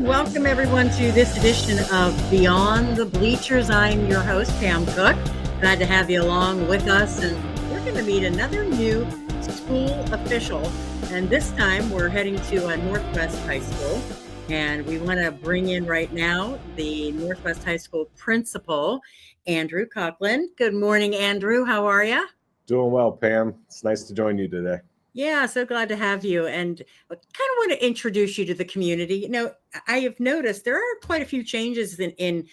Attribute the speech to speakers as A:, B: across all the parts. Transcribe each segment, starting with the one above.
A: Welcome everyone to this edition of Beyond the Bleachers. I'm your host, Pam Cook. Glad to have you along with us. And we're going to meet another new school official. And this time we're heading to Northwest High School. And we want to bring in right now the Northwest High School principal, Andrew Cocklin. Good morning, Andrew. How are you?
B: Doing well, Pam. It's nice to join you today.
A: Yeah, so glad to have you. And I kind of want to introduce you to the community. You know, I have noticed there are quite a few changes in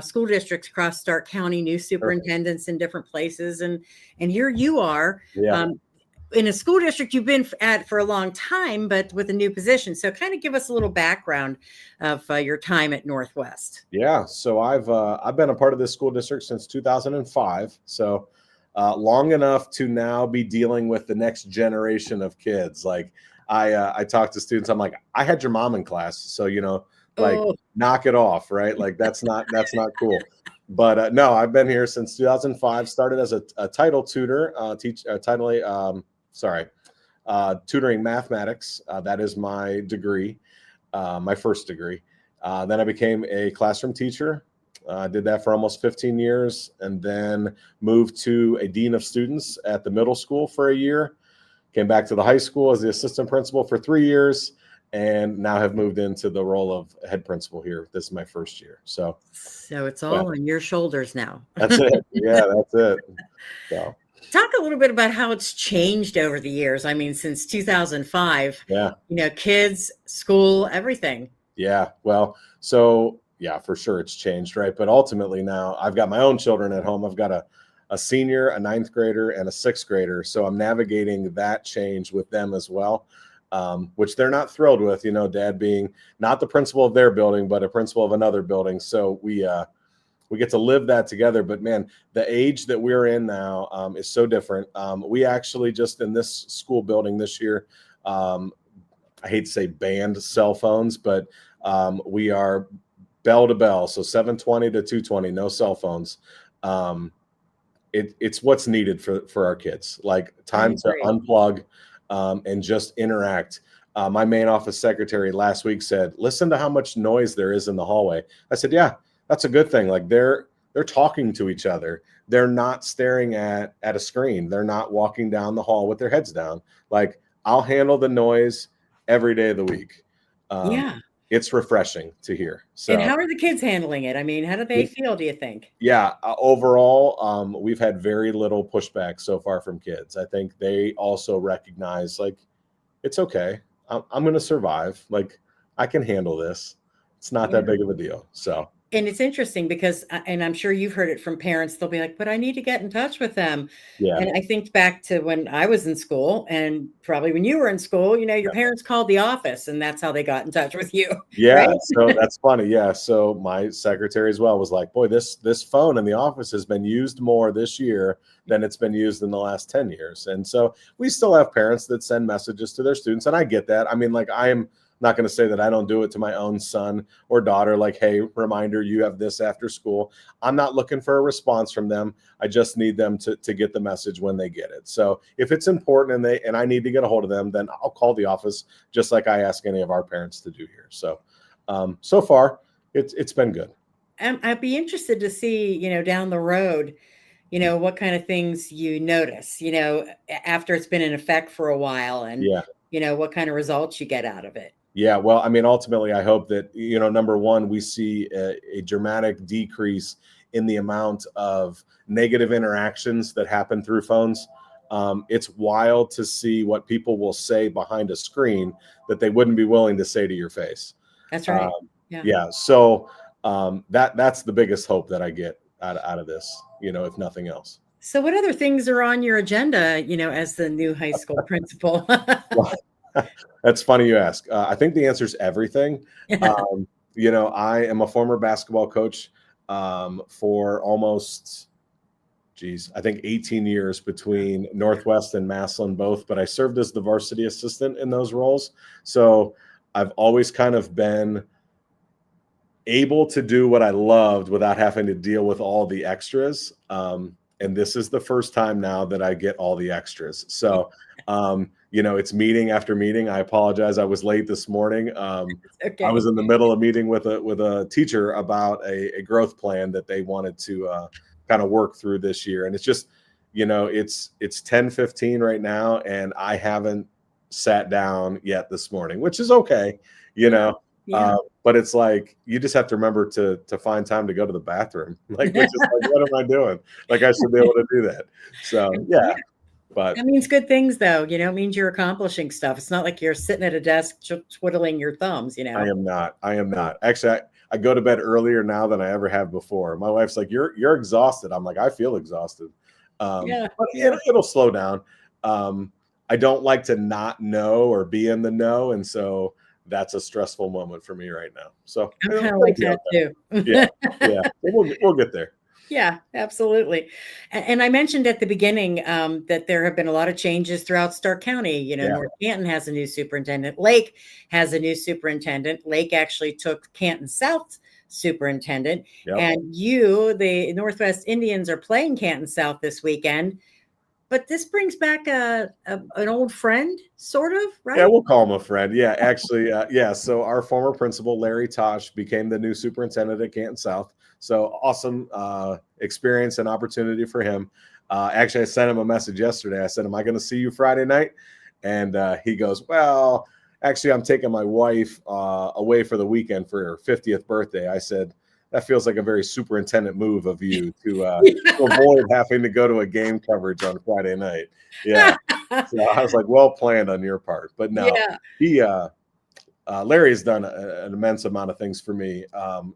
A: school districts across Stark County, new superintendents in different places. And here you are in a school district you've been at for a long time, but with a new position. So kind of give us a little background of your time at Northwest.
B: Yeah, so I've been a part of this school district since 2005. So long enough to now be dealing with the next generation of kids. Like I talk to students, I'm like, I had your mom in class, so knock it off, right? Like that's not cool. But no, I've been here since 2005. Started as a title tutor, tutoring mathematics. That is my degree, my first degree. Then I became a classroom teacher. I did that for almost 15 years and then moved to a dean of students at the middle school for a year. Came back to the high school as the assistant principal for 3 years and now have moved into the role of head principal here. This is my first year. So
A: it's all on your shoulders now.
B: That's it. Yeah, that's it. So
A: talk a little bit about how it's changed over the years. I mean, since 2005, kids, school, everything.
B: Yeah. Well, so yeah, for sure it's changed, right? But ultimately now I've got my own children at home. I've got a senior, a ninth grader, and a sixth grader. So I'm navigating that change with them as well, which they're not thrilled with, dad being not the principal of their building, but a principal of another building. So we get to live that together. But man, the age that we're in now is so different. We actually just in this school building this year, I hate to say banned cell phones, but we are bell to bell, so 720 to 220, no cell phones. It's what's needed for our kids, like time to unplug and just interact. My main office secretary last week said, listen to how much noise there is in the hallway. I said, yeah, that's a good thing. Like they're talking to each other. They're not staring at a screen. They're not walking down the hall with their heads down. Like I'll handle the noise every day of the week. It's refreshing to hear. So,
A: and how are the kids handling it? I mean, how do they feel, do you think?
B: Yeah, overall, we've had very little pushback so far from kids. I think they also recognize, like, it's okay. I'm going to survive. Like, I can handle this. It's not that big of a deal. So.
A: And it's interesting because, and I'm sure you've heard it from parents, they'll be like, but I need to get in touch with them. Yeah. And I think back to when I was in school and probably when you were in school, your parents called the office and that's how they got in touch with you.
B: Yeah. Right? So that's funny. Yeah. So my secretary as well was like, boy, this phone in the office has been used more this year than it's been used in the last 10 years. And so we still have parents that send messages to their students. And I get that. I mean, like I am not going to say that I don't do it to my own son or daughter. Like, hey, reminder, you have this after school. I'm not looking for a response from them. I just need them to get the message when they get it. So if it's important and I need to get a hold of them, then I'll call the office just like I ask any of our parents to do here. So, so far it's been good.
A: I'd be interested to see, down the road, what kind of things you notice, after it's been in effect for a while and, what kind of results you get out of it.
B: Yeah, well, I mean, ultimately, I hope that, number one, we see a dramatic decrease in the amount of negative interactions that happen through phones. It's wild to see what people will say behind a screen that they wouldn't be willing to say to your face.
A: That's right.
B: Yeah. So that's the biggest hope that I get out of this, if nothing else.
A: So what other things are on your agenda, as the new high school principal?
B: Well, that's funny you ask. I think the answer is everything. I am a former basketball coach for almost, I think 18 years between Northwest and Massillon both, but I served as the varsity assistant in those roles. So I've always kind of been able to do what I loved without having to deal with all the extras. and this is the first time now that I get all the extras. So, it's meeting after meeting. I apologize. I was late this morning. I was
A: Okay.
B: in the middle of meeting with a teacher about a growth plan that they wanted to kind of work through this year. And it's just, it's 10:15 right now, and I haven't sat down yet this morning, which is okay, you
A: Yeah.
B: know.
A: Yeah.
B: But it's like you just have to remember to find time to go to the bathroom. Like, which is like, what am I doing? Like, I should be able to do that. So yeah,
A: Yeah.
B: but
A: That means good things, though. It means you're accomplishing stuff. It's not like you're sitting at a desk twiddling your thumbs.
B: I am not. I am not. Actually, I go to bed earlier now than I ever have before. My wife's like, "You're exhausted." I'm like, "I feel exhausted,"
A: Yeah.
B: but
A: Yeah.
B: it'll slow down. I don't like to not know or be in the know, and so that's a stressful moment for me right now. So
A: I'm kind of
B: it'll
A: like
B: be
A: that
B: okay.
A: too.
B: Yeah, yeah. We'll get there.
A: Yeah, absolutely. And I mentioned at the beginning that there have been a lot of changes throughout Stark County.
B: Yeah.
A: North Canton has a new superintendent. Lake has a new superintendent. Lake actually took Canton South superintendent.
B: Yep.
A: And the Northwest Indians, are playing Canton South this weekend. But this brings back an old friend, sort of,
B: Yeah,
A: right?
B: we'll call him a friend. Yeah, actually, yeah. So our former principal, Larry Tosh, became the new superintendent at Canton South. So awesome experience and opportunity for him. Actually, I sent him a message yesterday. I said, "Am I going to see you Friday night?" And he goes, "Well, actually, I'm taking my wife away for the weekend for her 50th birthday." I said, "That feels like a very superintendent move of you to avoid having to go to a game coverage on Friday night." Yeah. So I was like, well planned on your part, but no,
A: Yeah.
B: he, Larry has done an immense amount of things for me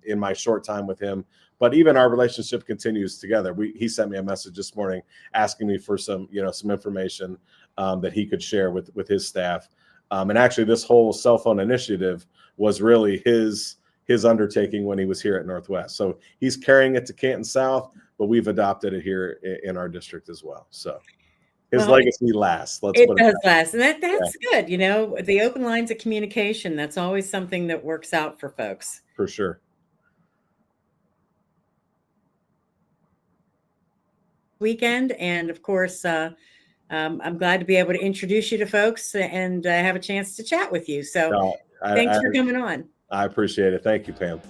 B: in my short time with him. But even our relationship continues together. He sent me a message this morning asking me for some information that he could share with his staff. And actually, this whole cell phone initiative was really his undertaking when he was here at Northwest. So he's carrying it to Canton South, but we've adopted it here in our district as well. So his
A: Well,
B: legacy lasts. Let's
A: it
B: put it
A: does
B: that
A: last, and
B: way. Yeah,
A: that's good. The open lines of communication, that's always something that works out for folks.
B: for sure.
A: Weekend, and of course, I'm glad to be able to introduce you to folks and have a chance to chat with you. So
B: No,
A: thanks for coming on.
B: I appreciate it. Thank you, Pam.